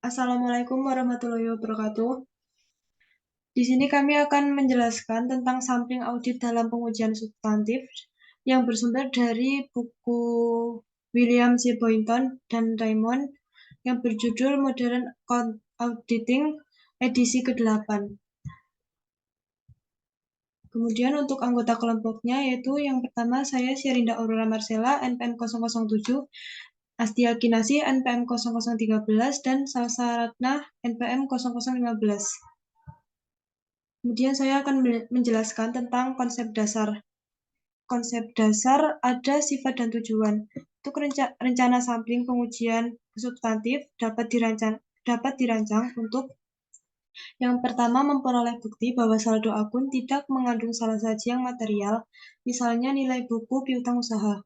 Assalamualaikum warahmatullahi wabarakatuh. Di sini kami akan menjelaskan tentang sampling audit dalam pengujian substantif yang bersumber dari buku William C. Boynton dan Raymond yang berjudul Modern Auditing edisi ke-8. Kemudian untuk anggota kelompoknya yaitu yang pertama saya Syerinda Aurora Marcella NPM 007, Astia Kinasi NPM 0013 dan Salsa Ratna NPM 0015. Kemudian saya akan menjelaskan tentang konsep dasar. Konsep dasar ada sifat dan tujuan. Untuk rencana sampling pengujian substantif dapat dirancang untuk yang pertama memperoleh bukti bahwa saldo akun tidak mengandung salah saji yang material, misalnya nilai buku piutang usaha.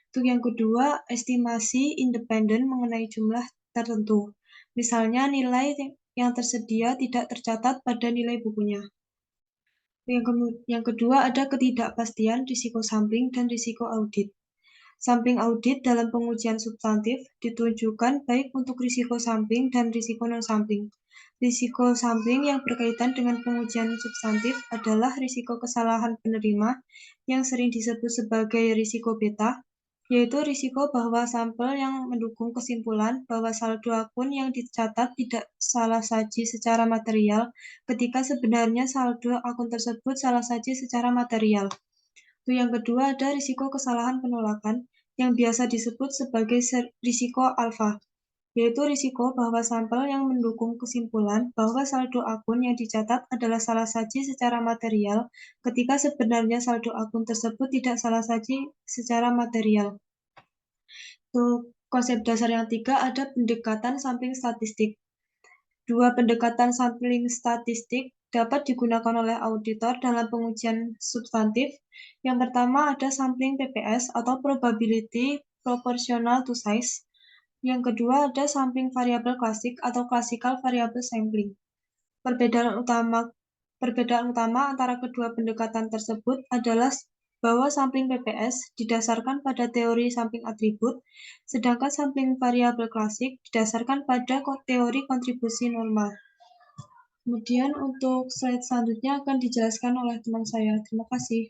Untuk yang kedua, estimasi independen mengenai jumlah tertentu, misalnya nilai yang tersedia tidak tercatat pada nilai bukunya. Yang kedua ada ketidakpastian risiko sampling dan risiko audit. Sampling audit dalam pengujian substantif ditunjukkan baik untuk risiko sampling dan risiko non-sampling. Risiko sampling yang berkaitan dengan pengujian substantif adalah risiko kesalahan penerima yang sering disebut sebagai risiko beta, yaitu risiko bahwa sampel yang mendukung kesimpulan bahwa saldo akun yang dicatat tidak salah saji secara material ketika sebenarnya saldo akun tersebut salah saji secara material. Yang kedua ada risiko kesalahan penolakan yang biasa disebut sebagai risiko alfa, yaitu risiko bahwa sampel yang mendukung kesimpulan bahwa saldo akun yang dicatat adalah salah saji secara material ketika sebenarnya saldo akun tersebut tidak salah saji secara material. Untuk konsep dasar yang tiga ada pendekatan sampling statistik. Dua pendekatan sampling statistik dapat digunakan oleh auditor dalam pengujian substantif. Yang pertama ada sampling PPS atau probability proportional to size. Yang kedua ada sampling variabel klasik atau classical variable sampling. Perbedaan utama antara kedua pendekatan tersebut adalah bahwa sampling PPS didasarkan pada teori sampling atribut, sedangkan sampling variabel klasik didasarkan pada teori kontribusi normal. Kemudian untuk slide selanjutnya akan dijelaskan oleh teman saya. Terima kasih.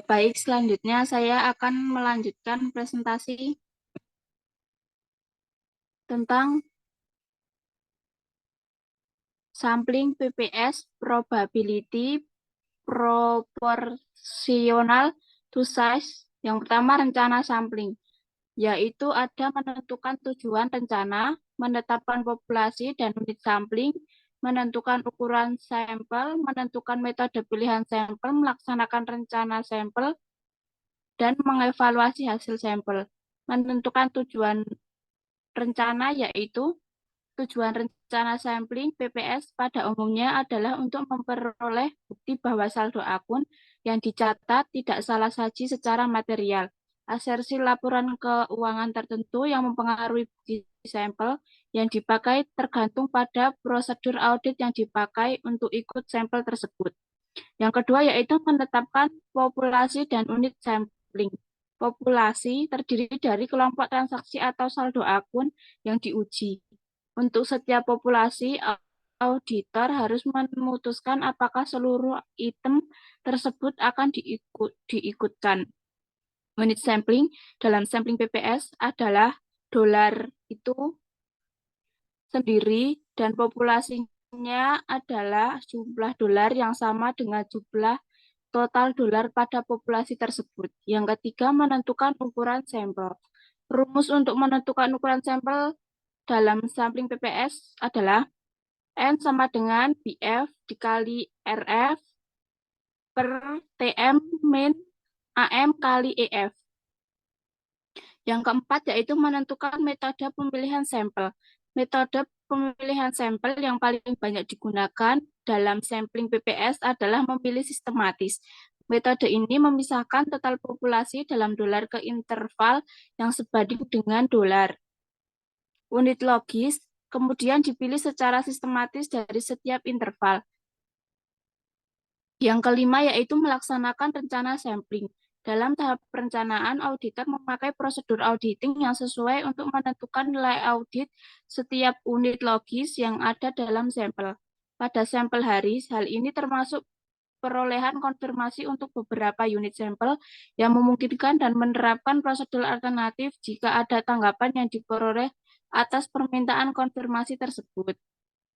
Baik, selanjutnya saya akan melanjutkan presentasi tentang sampling PPS probability proportional to size. Yang pertama rencana sampling, yaitu ada menentukan tujuan rencana, menetapkan populasi dan unit sampling, menentukan ukuran sampel, menentukan metode pilihan sampel, melaksanakan rencana sampel, dan mengevaluasi hasil sampel. Menentukan tujuan rencana yaitu tujuan rencana sampling PPS pada umumnya adalah untuk memperoleh bukti bahwa saldo akun yang dicatat tidak salah saji secara material. Asersi laporan keuangan tertentu yang mempengaruhi bukti sampel yang dipakai tergantung pada prosedur audit yang dipakai untuk ikut sampel tersebut. Yang kedua yaitu menetapkan populasi dan unit sampling. Populasi terdiri dari kelompok transaksi atau saldo akun yang diuji. Untuk setiap populasi, auditor harus memutuskan apakah seluruh item tersebut akan diikutkan. Unit sampling dalam sampling PPS adalah dolar itu sendiri dan populasinya adalah jumlah dolar yang sama dengan jumlah total dolar pada populasi tersebut. Yang ketiga, menentukan ukuran sampel. Rumus untuk menentukan ukuran sampel dalam sampling PPS adalah N sama dengan BF dikali RF per TM min AM kali EF. Yang keempat yaitu menentukan metode pemilihan sampel. Metode pemilihan sampel yang paling banyak digunakan dalam sampling PPS adalah memilih sistematis. Metode ini memisahkan total populasi dalam dolar ke interval yang sebanding dengan dolar. Unit logis kemudian dipilih secara sistematis dari setiap interval. Yang kelima yaitu melaksanakan rencana sampling. Dalam tahap perencanaan, auditor memakai prosedur auditing yang sesuai untuk menentukan nilai audit setiap unit logis yang ada dalam sampel. Pada sampel hari, hal ini termasuk perolehan konfirmasi untuk beberapa unit sampel yang memungkinkan dan menerapkan prosedur alternatif jika ada tanggapan yang diperoleh atas permintaan konfirmasi tersebut.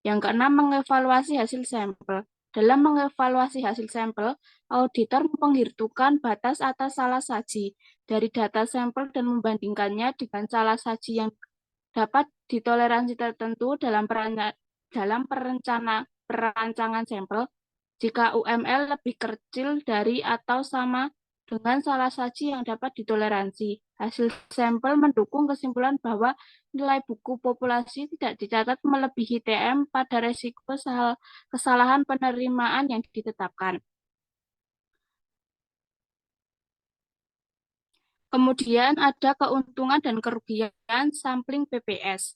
Yang keenam, mengevaluasi hasil sampel. Dalam mengevaluasi hasil sampel, auditor menghitung batas atas salah saji dari data sampel dan membandingkannya dengan salah saji yang dapat ditoleransi tertentu dalam perancangan sampel. Jika UML lebih kecil dari atau sama dengan salah saji yang dapat ditoleransi, hasil sampel mendukung kesimpulan bahwa nilai buku populasi tidak dicatat melebihi TM pada resiko kesalahan penerimaan yang ditetapkan. Kemudian ada keuntungan dan kerugian sampling PPS.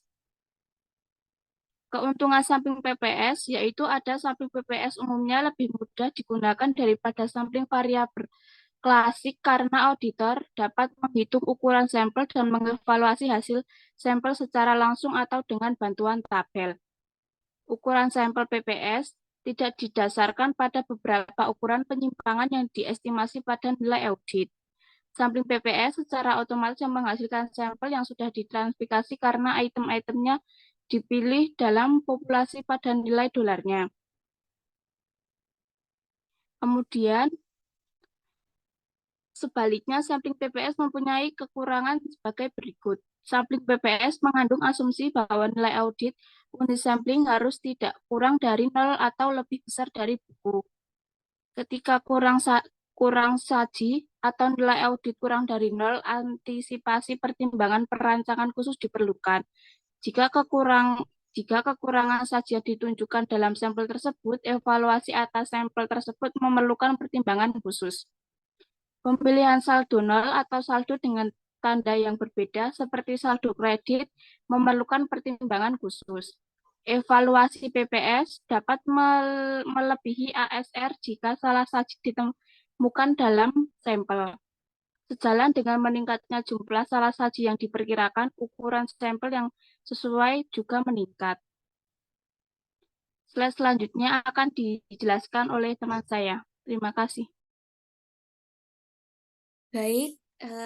Keuntungan sampling PPS yaitu ada sampling PPS umumnya lebih mudah digunakan daripada sampling variabel klasik karena auditor dapat menghitung ukuran sampel dan mengevaluasi hasil sampel secara langsung atau dengan bantuan tabel. Ukuran sampel PPS tidak didasarkan pada beberapa ukuran penyimpangan yang diestimasi pada nilai audit. Sampling PPS secara otomatis yang menghasilkan sampel yang sudah ditransfikasi karena item-itemnya dipilih dalam populasi pada nilai dolarnya. Kemudian, sebaliknya, sampling PPS mempunyai kekurangan sebagai berikut. Sampling PPS mengandung asumsi bahwa nilai audit unit sampling harus tidak kurang dari 0 atau lebih besar dari buku. Ketika kurang saji atau nilai audit kurang dari 0, antisipasi pertimbangan perancangan khusus diperlukan. Jika kekurangan saja ditunjukkan dalam sampel tersebut, evaluasi atas sampel tersebut memerlukan pertimbangan khusus. Pemilihan saldo 0 atau saldo dengan tanda yang berbeda seperti saldo kredit memerlukan pertimbangan khusus. Evaluasi PPS dapat melebihi ASR jika salah saji ditemukan dalam sampel. Sejalan dengan meningkatnya jumlah salah saji yang diperkirakan, ukuran sampel yang sesuai juga meningkat. Slide selanjutnya akan dijelaskan oleh teman saya. Terima kasih. Baik,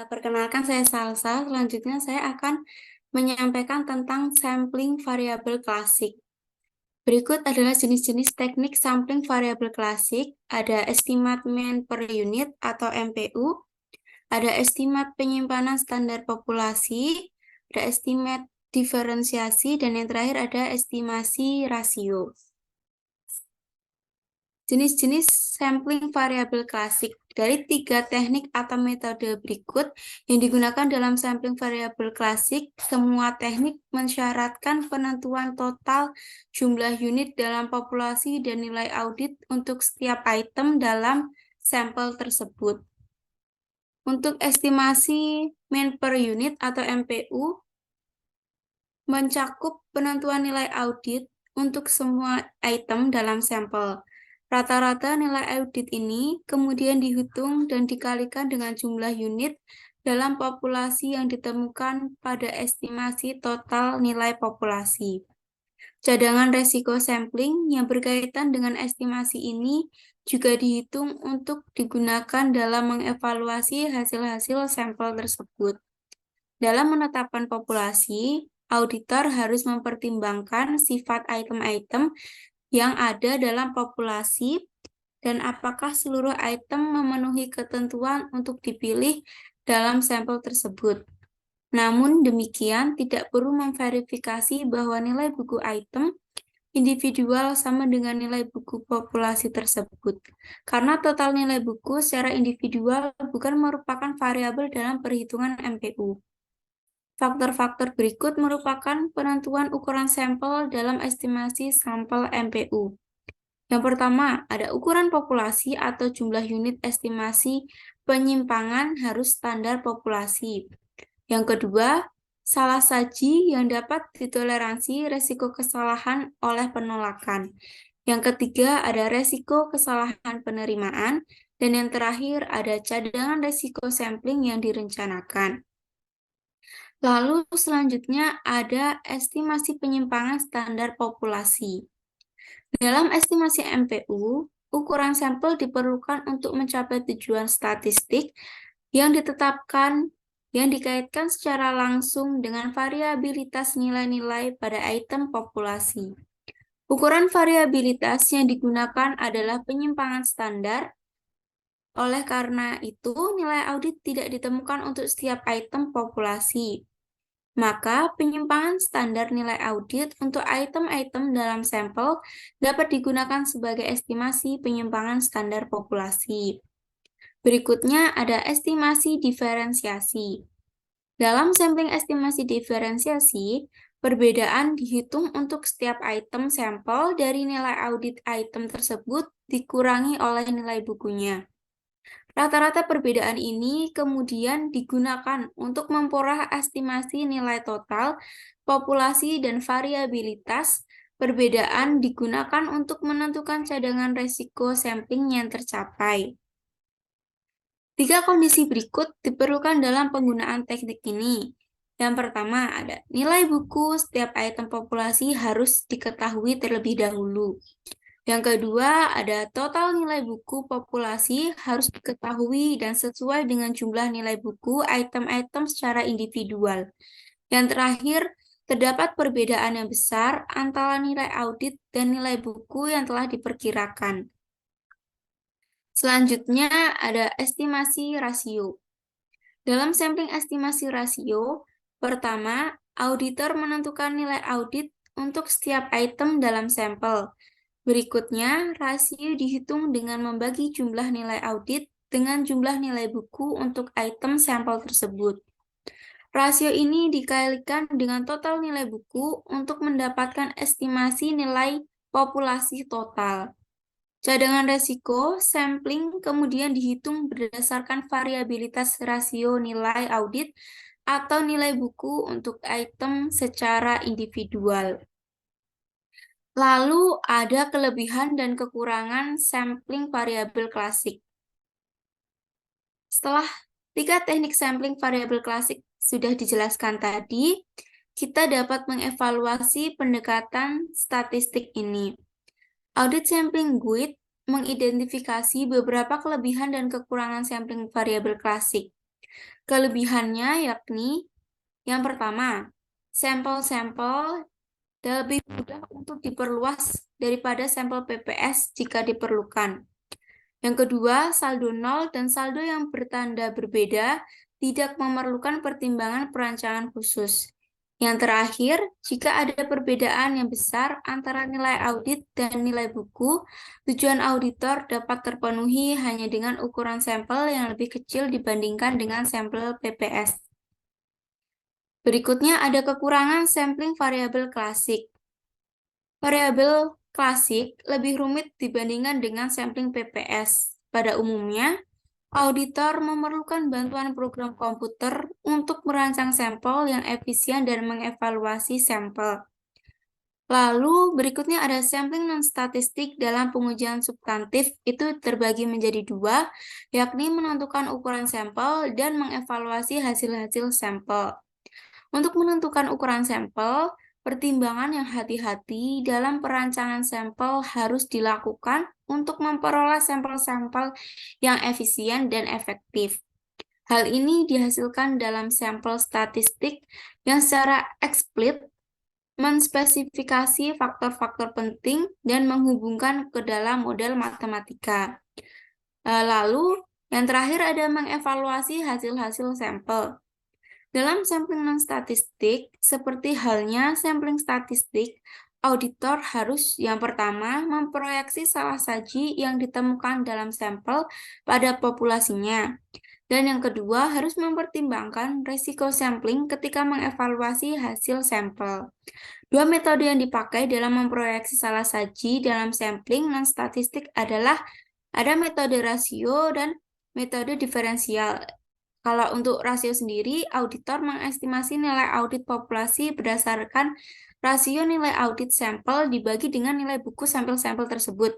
perkenalkan saya Salsa. Selanjutnya saya akan menyampaikan tentang sampling variabel klasik. Berikut adalah jenis-jenis teknik sampling variabel klasik. Ada estimat mean per unit atau MPU, ada estimat penyimpanan standar populasi, ada estimat diferensiasi, dan yang terakhir ada estimasi rasio. Jenis-jenis sampling variabel klasik. Dari 3 teknik atau metode berikut yang digunakan dalam sampling variabel klasik, semua teknik mensyaratkan penentuan total jumlah unit dalam populasi dan nilai audit untuk setiap item dalam sampel tersebut. Untuk estimasi mean per unit atau MPU, mencakup penentuan nilai audit untuk semua item dalam sampel. Rata-rata nilai audit ini kemudian dihitung dan dikalikan dengan jumlah unit dalam populasi yang ditemukan pada estimasi total nilai populasi. Cadangan resiko sampling yang berkaitan dengan estimasi ini juga dihitung untuk digunakan dalam mengevaluasi hasil-hasil sampel tersebut. Dalam menetapkan populasi, auditor harus mempertimbangkan sifat item-item yang ada dalam populasi dan apakah seluruh item memenuhi ketentuan untuk dipilih dalam sampel tersebut. Namun demikian, tidak perlu memverifikasi bahwa nilai buku item individual sama dengan nilai buku populasi tersebut, karena total nilai buku secara individual bukan merupakan variabel dalam perhitungan MPU. Faktor-faktor berikut merupakan penentuan ukuran sampel dalam estimasi sampel MPU. Yang pertama, ada ukuran populasi atau jumlah unit estimasi penyimpangan harus standar populasi. Yang kedua, salah saji yang dapat ditoleransi resiko kesalahan oleh penolakan. Yang ketiga, ada resiko kesalahan penerimaan. Dan yang terakhir ada cadangan resiko sampling yang direncanakan. Lalu selanjutnya ada estimasi penyimpangan standar populasi. Dalam estimasi MPU, ukuran sampel diperlukan untuk mencapai tujuan statistik yang ditetapkan yang dikaitkan secara langsung dengan variabilitas nilai-nilai pada item populasi. Ukuran variabilitas yang digunakan adalah penyimpangan standar. Oleh karena itu, nilai audit tidak ditemukan untuk setiap item populasi. Maka, penyimpangan standar nilai audit untuk item-item dalam sampel dapat digunakan sebagai estimasi penyimpangan standar populasi. Berikutnya ada estimasi diferensiasi. Dalam sampling estimasi diferensiasi, perbedaan dihitung untuk setiap item sampel dari nilai audit item tersebut dikurangi oleh nilai bukunya. Rata-rata perbedaan ini kemudian digunakan untuk memperoleh estimasi nilai total, populasi, dan variabilitas. Perbedaan digunakan untuk menentukan cadangan resiko sampling yang tercapai. 3 kondisi berikut diperlukan dalam penggunaan teknik ini. Yang pertama ada nilai buku setiap item populasi harus diketahui terlebih dahulu. Yang kedua, ada total nilai buku populasi harus diketahui dan sesuai dengan jumlah nilai buku item-item secara individual. Yang terakhir, terdapat perbedaan yang besar antara nilai audit dan nilai buku yang telah diperkirakan. Selanjutnya, ada estimasi rasio. Dalam sampling estimasi rasio, pertama, auditor menentukan nilai audit untuk setiap item dalam sampel. Berikutnya, rasio dihitung dengan membagi jumlah nilai audit dengan jumlah nilai buku untuk item sampel tersebut. Rasio ini dikalikan dengan total nilai buku untuk mendapatkan estimasi nilai populasi total. Cadangan resiko sampling kemudian dihitung berdasarkan variabilitas rasio nilai audit atau nilai buku untuk item secara individual. Lalu ada kelebihan dan kekurangan sampling variabel klasik. Setelah 3 teknik sampling variabel klasik sudah dijelaskan tadi, kita dapat mengevaluasi pendekatan statistik ini. Audit sampling guide mengidentifikasi beberapa kelebihan dan kekurangan sampling variabel klasik. Kelebihannya yakni yang pertama, sampel-sampel lebih mudah untuk diperluas daripada sampel PPS jika diperlukan. Yang kedua, saldo nol dan saldo yang bertanda berbeda tidak memerlukan pertimbangan perancangan khusus. Yang terakhir, jika ada perbedaan yang besar antara nilai audit dan nilai buku, tujuan auditor dapat terpenuhi hanya dengan ukuran sampel yang lebih kecil dibandingkan dengan sampel PPS. Berikutnya ada kekurangan sampling variabel klasik. Variabel klasik lebih rumit dibandingkan dengan sampling PPS. Pada umumnya, auditor memerlukan bantuan program komputer untuk merancang sampel yang efisien dan mengevaluasi sampel. Lalu berikutnya ada sampling non-statistik dalam pengujian substantif, itu terbagi menjadi 2, yakni menentukan ukuran sampel dan mengevaluasi hasil-hasil sampel. Untuk menentukan ukuran sampel, pertimbangan yang hati-hati dalam perancangan sampel harus dilakukan untuk memperoleh sampel-sampel yang efisien dan efektif. Hal ini dihasilkan dalam sampel statistik yang secara eksplisit menspesifikasi faktor-faktor penting dan menghubungkan ke dalam model matematika. Lalu, yang terakhir ada mengevaluasi hasil-hasil sampel. Dalam sampling non-statistik, seperti halnya sampling statistik, auditor harus yang pertama memproyeksi salah saji yang ditemukan dalam sampel pada populasinya. Dan yang kedua harus mempertimbangkan risiko sampling ketika mengevaluasi hasil sampel. 2 metode yang dipakai dalam memproyeksi salah saji dalam sampling non-statistik adalah ada metode rasio dan metode diferensial. Kalau untuk rasio sendiri, auditor mengestimasi nilai audit populasi berdasarkan rasio nilai audit sampel dibagi dengan nilai buku sampel-sampel tersebut.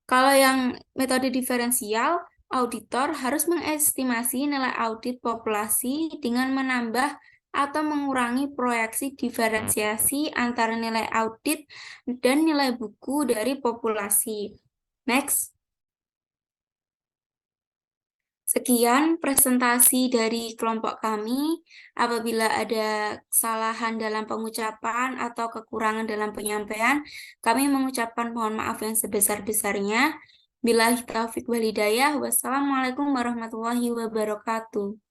Kalau yang metode diferensial, Auditor harus mengestimasi nilai audit populasi dengan menambah atau mengurangi proyeksi diferensiasi antara nilai audit dan nilai buku dari populasi. Next. Sekian presentasi dari kelompok kami. Apabila ada kesalahan dalam pengucapan atau kekurangan dalam penyampaian, kami mengucapkan mohon maaf yang sebesar-besarnya. Billahi taufiq wal hidayah. Wassalamualaikum warahmatullahi wabarakatuh.